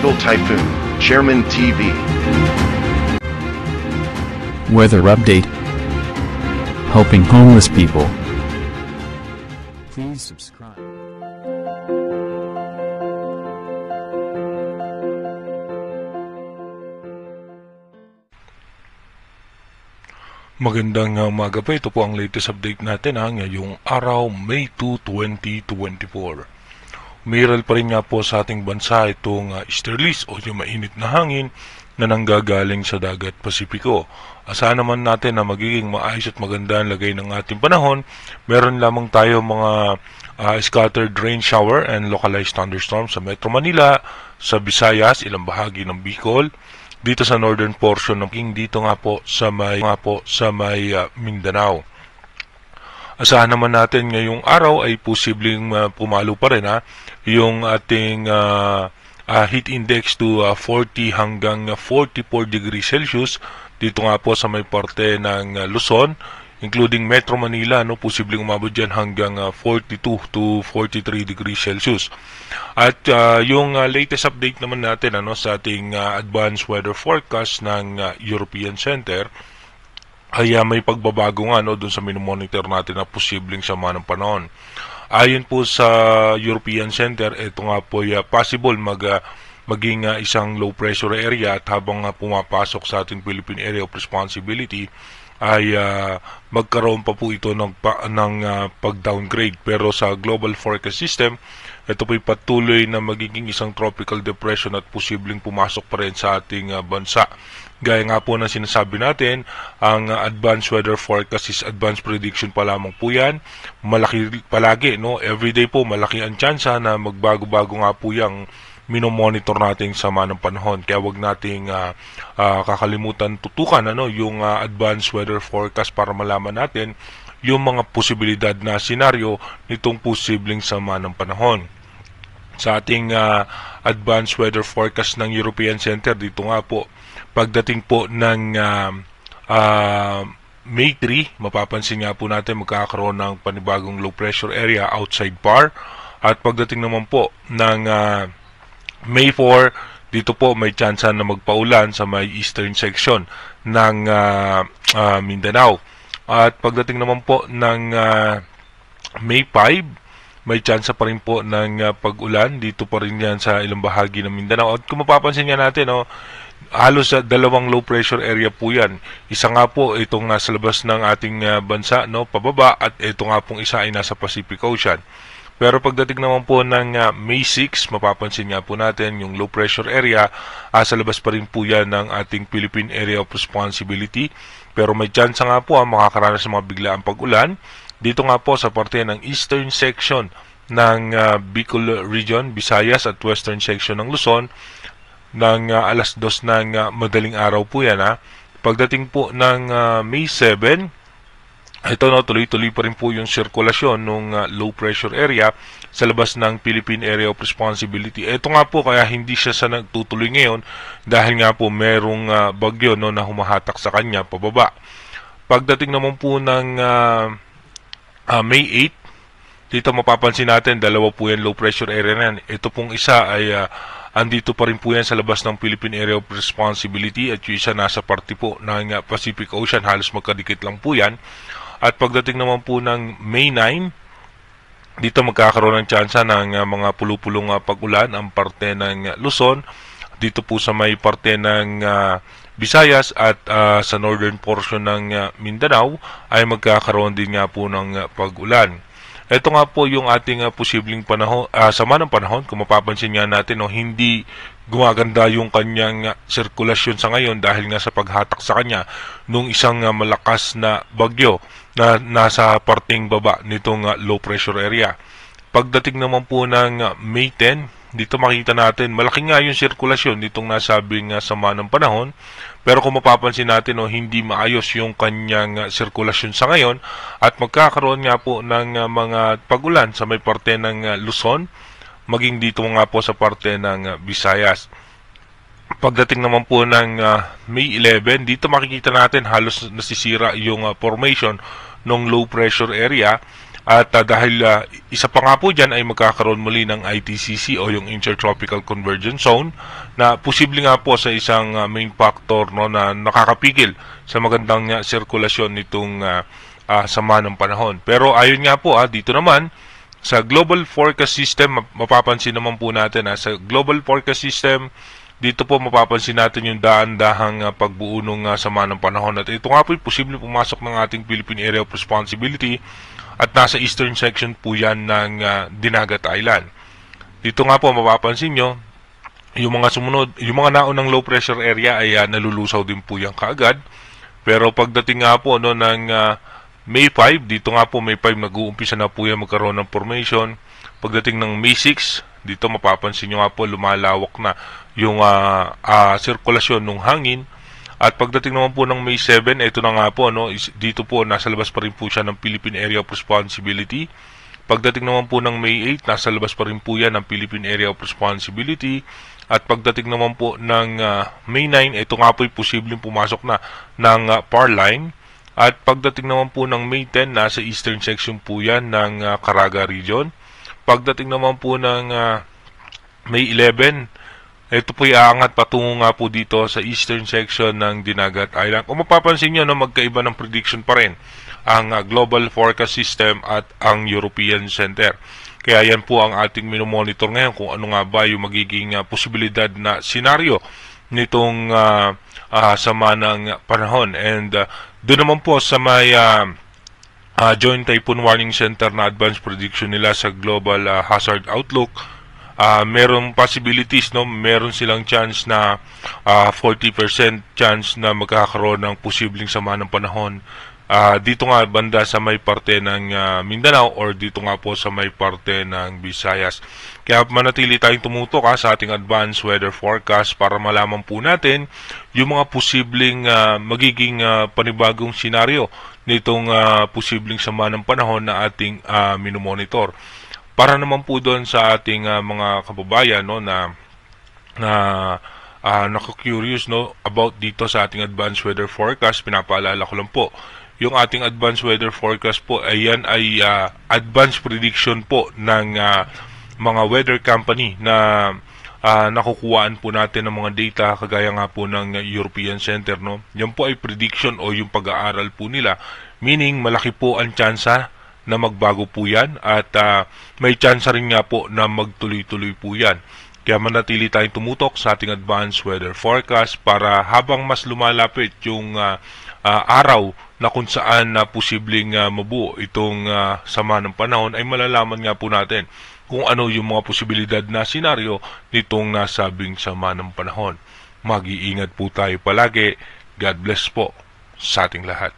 Tropical Typhoon, Chairman TV. Weather update. Helping homeless people. Please subscribe. Magandang umaga po. Ito po ang latest update natin ngayong araw, May 2, 2024. Umiral pa rin nga po sa ating bansa itong easterlies o yung mainit na hangin na nanggagaling sa dagat Pasipiko. Asahan naman natin na magiging maayos at maganda ang lagay ng ating panahon. Meron lamang tayo mga scattered rain shower and localized thunderstorms sa Metro Manila, sa Visayas, ilang bahagi ng Bicol, dito sa northern portion ng King, dito nga po sa may Mindanao. Asahan naman natin ngayong araw ay posibleng pumalo pa rin yung ating heat index to 40 hanggang 44 degrees Celsius dito nga po sa may parte ng Luzon, including Metro Manila, posibleng umabot dyan hanggang 42 to 43 degrees Celsius. At yung latest update naman natin sa ating advanced weather forecast ng European Center ay may pagbabago nga dun sa minomonitor natin na posibleng sama ng panahon. Ayon po sa European Center, ito nga po possible maging isang low pressure area, at habang pumapasok sa ating Philippine Area of Responsibility ay magkaroon pa po ito ng pag-downgrade. Pero sa Global Forecast System, ito po'y patuloy na magiging isang tropical depression at posibleng pumasok pa rin sa ating bansa. Gaya nga po na sinasabi natin, ang advanced weather forecast is advanced prediction pa lamang po yan. Malaki palagi, everyday po malaki ang tsansa na magbago-bago nga po yung minomonitor natin sama ng panahon. Kaya wag nating kakalimutan tutukan yung advanced weather forecast para malaman natin yung mga posibilidad na senaryo nitong posibleng sama ng panahon. Sa ating advanced weather forecast ng European Center, dito nga po, pagdating po ng May 3, mapapansin nga po natin magkakaroon ng panibagong low pressure area outside PAR. At pagdating naman po ng May 4, dito po may tsansa na magpaulan sa may eastern section ng Mindanao. At pagdating naman po ng May 5, may tsansa pa rin po ng pag-ulan dito pa rin yan sa ilang bahagi ng Mindanao. At kung mapapansin nga natin, halos sa dalawang low pressure area po yan. Isa nga po itong nasa labas ng ating bansa, pababa, at ito nga pong isa ay nasa Pacific Ocean. Pero pagdating naman po ng May 6, mapapansin nga po natin yung low pressure area, sa labas pa rin po yan ng ating Philippine Area of Responsibility. Pero may tsansa nga po makakaranas ng mga biglaang pag-ulan dito nga po sa parte ng eastern section ng Bicol region, Visayas, at western section ng Luzon ng alas 2 ng madaling araw po yan. Pagdating po ng May 7, ito tuloy-tuloy pa rin po yung sirkulasyon ng low pressure area sa labas ng Philippine Area of Responsibility. Ito nga po kaya hindi siya sa nagtutuloy ngayon dahil nga po merong bagyo na humahatak sa kanya pababa. Pagdating naman po ng May 8, dito mapapansin natin dalawa po yan low pressure area na yan. Ito pong isa ay andito pa rin po yan sa labas ng Philippine Area of Responsibility, at yung isa nasa parte po ng Pacific Ocean, halos magkadikit lang po yan. At pagdating naman po ng May 9, dito magkakaroon ng tsansa ng mga pulupulong pag-ulan ang parte ng Luzon, dito po sa may parte ng Visayas, at sa northern portion ng Mindanao ay magkakaroon din nga po ng pag-ulan. Ito nga po yung ating posibleng panahon, sama ng panahon. Kung mapapansin nga natin, hindi gumaganda yung kanyang sirkulasyon sa ngayon dahil nga sa paghatak sa kanya nung isang malakas na bagyo na nasa parting baba nitong low pressure area. Pagdating naman po ng May 10, dito makita natin malaki nga yung sirkulasyon nitong nasabing sama ng panahon. Pero kung mapapansin natin, hindi maayos yung kanyang sirkulasyon sa ngayon, at magkakaroon nga po ng mga pag-ulan sa may parte ng Luzon, maging dito nga po sa parte ng Visayas. Pagdating naman po ng May 11, dito makikita natin halos nasisira yung formation ng low pressure area, At dahil isa pa nga po dyan ay magkakaroon muli ng ITCC o yung Intertropical Convergence Zone na posible nga po sa isang main factor no, na nakakapigil sa magandang sirkulasyon nitong sama ng panahon. Pero ayon nga po dito naman sa Global Forecast System, mapapansin naman po natin sa Global Forecast System, dito po mapapansin natin yung daan-dahang pagbuo ng sama ng panahon. At ito nga po posible pumasok ng ating Philippine Area of Responsibility at nasa eastern section po yan ng Dinagat Island. Dito nga po mapapansin nyo, yung mga sumunod, yung mga naunang low pressure area ay nalulusaw din po yan kaagad. Pero pagdating nga po no, ng May 5, dito nga po May 5 nag-uumpisa na po yan magkaroon ng formation. Pagdating ng May 6, dito mapapansin nyo nga po lumalawak na yung sirkulasyon ng hangin. At pagdating naman po ng May 7, ito na nga po, no, dito po nasa labas pa rin po siya ng Philippine Area of Responsibility. Pagdating naman po ng May 8, nasa labas pa rin po yan ng Philippine Area of Responsibility. At pagdating naman po ng May 9, ito nga po ay posibleng pumasok na ng PAR line. At pagdating naman po ng May 10, nasa eastern section po yan ng Caraga region. Pagdating naman po ng May 11, ito po iaangat patungo nga po dito sa eastern section ng Dinagat Island. Kung mapapansin nyo, no, magkaiba ng prediction pa rin ang Global Forecast System at ang European Center. Kaya yan po ang ating minomonitor ngayon kung ano nga ba yung magiging posibilidad na senaryo nitong sama ng panahon. And doon naman po sa may Joint Typhoon Warning Center na advanced prediction nila sa Global Hazard Outlook, merong possibilities, no? Meron silang chance na 40% chance na magkakaroon ng posibleng sama ng panahon dito nga banda sa may parte ng Mindanao or dito nga po sa may parte ng Visayas. Kaya manatili tayong tumutok sa ating advanced weather forecast para malaman po natin yung mga posibleng magiging panibagong senaryo nitong posibleng sama ng panahon na ating minomonitor. Para naman po doon sa ating mga kababayan no na naka-curious no about dito sa ating advanced weather forecast, pinapaalala ko lang po yung ating advanced weather forecast po ay yan ay advanced prediction po ng mga weather company na nakukuhaan po natin ng mga data kagaya nga po ng European Center no. Yan po ay prediction o yung pag-aaral po nila, meaning malaki po ang tsansa na magbago po yan at may chance rin nga po na magtuloy-tuloy po yan. Kaya manatili tayong tumutok sa ating advanced weather forecast para habang mas lumalapit yung araw na kung saan posibleng mabuo itong sama ng panahon ay malalaman nga po natin kung ano yung mga posibilidad na senaryo nitong nasabing sama ng panahon. Mag-iingat po tayo palagi. God bless po sa ating lahat.